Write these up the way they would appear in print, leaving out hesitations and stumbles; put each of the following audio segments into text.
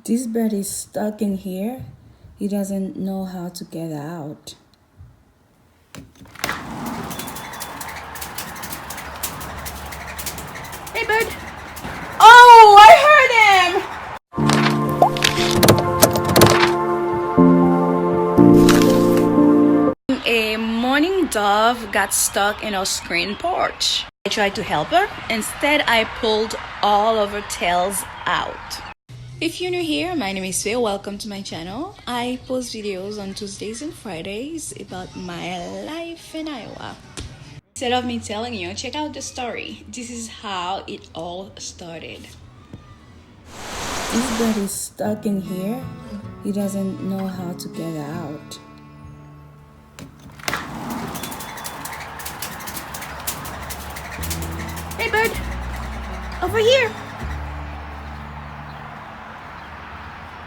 This bird is stuck in here. He doesn't know how to get out. Hey, bird. Oh, I heard him! A mourning dove got stuck in our screen porch. I tried to help her. Instead, I pulled all of her tails out. If you're new here, my name is Faye. Welcome to my channel. I post videos on Tuesdays and Fridays about my life in Iowa. Instead of me telling you, check out the story. This is how it all started. This bird is stuck in here. He doesn't know how to get out. Hey, bird! Over here!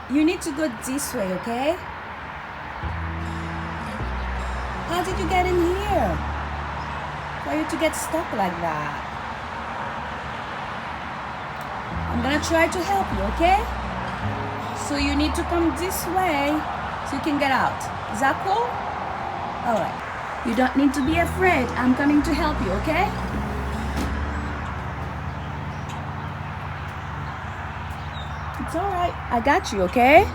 You need to go this way, okay? How did you get in here? For you to get stuck like that? I'm gonna try to help you, okay? So you need to come this way so you can get out. Is that cool? Alright. You don't need to be afraid. I'm coming to help you, okay? It's alright. I got you, okay?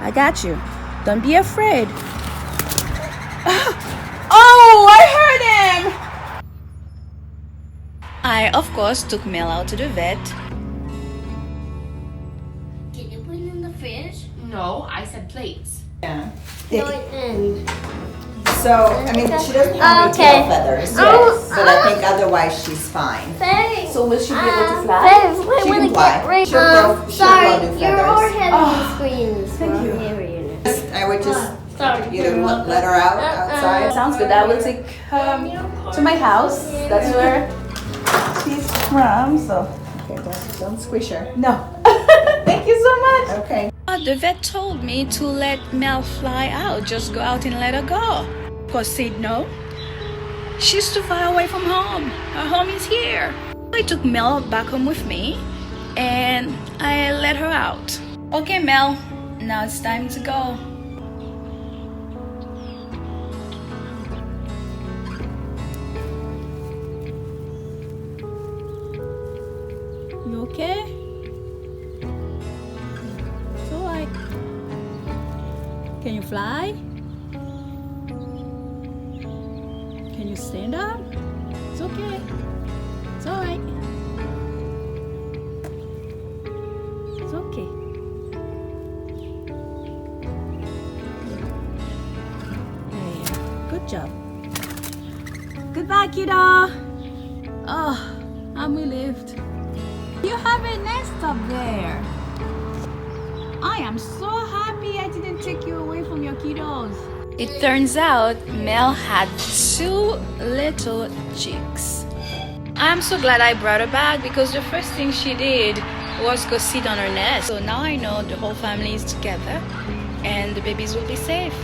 I got you. Don't be afraid. Oh, I heard him! I, of course, took Mel out to the vet. Can you put it in the fridge? No, I said plates. Yeah. No, it didn't. So, I mean, she doesn't have any tail feathers, but I think otherwise she's fine. Faye, So will she be able to fly? Faye, She wait, can when fly. get right. She'll grow Sorry, new your feathers. forehead on the screen. Thank you. I would just Sorry. either let her out outside. Sounds good. I will take to my house. That's where she's from. So Okay, don't squish her. no. Thank you so much. Okay. The vet told me to let Mel fly out, just go out and let her go. Of course, said no. She's too far away from home. Her home is here. I took Mel back home with me and I let her out. Okay, Mel, now it's time to go. You okay? It's alright. Can you fly? Can you stand up? It's okay. It's alright. It's okay. Yeah. Good job. Goodbye, kiddo. Oh, I'm relieved. You have a nest up there. I am so happy I didn't take you away from your kiddos. It turns out Mel had 2 little chicks. I'm so glad I brought her back because the first thing she did was go sit on her nest. So now I know the whole family is together and the babies will be safe.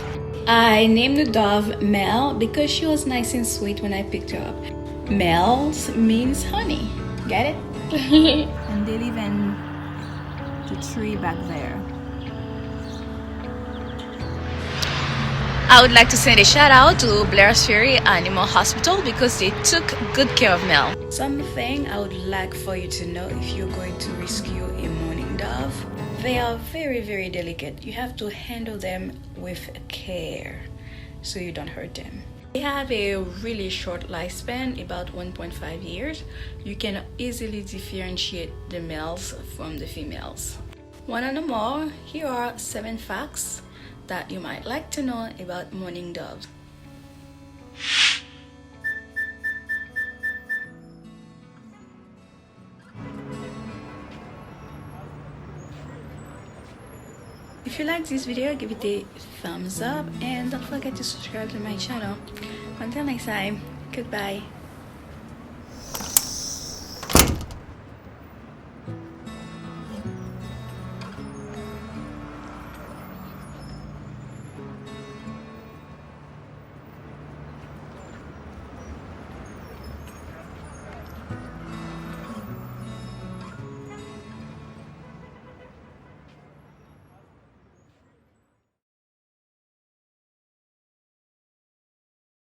I named the dove Mel because she was nice and sweet when I picked her up. Mel's means honey. Get it? And they live in the tree back there. I would like to send a shout out to Blair's Ferry Animal Hospital because they took good care of Mel. Something I would like for you to know if you're going to rescue a mourning dove. They are very, very delicate. You have to handle them with care so you don't hurt them. They have a really short lifespan, about 1.5 years. You can easily differentiate the males from the females. Wanna know more? Here are 7 facts that you might like to know about mourning doves. If you like this video, give it a thumbs up and don't forget to subscribe to my channel. Until next time, goodbye.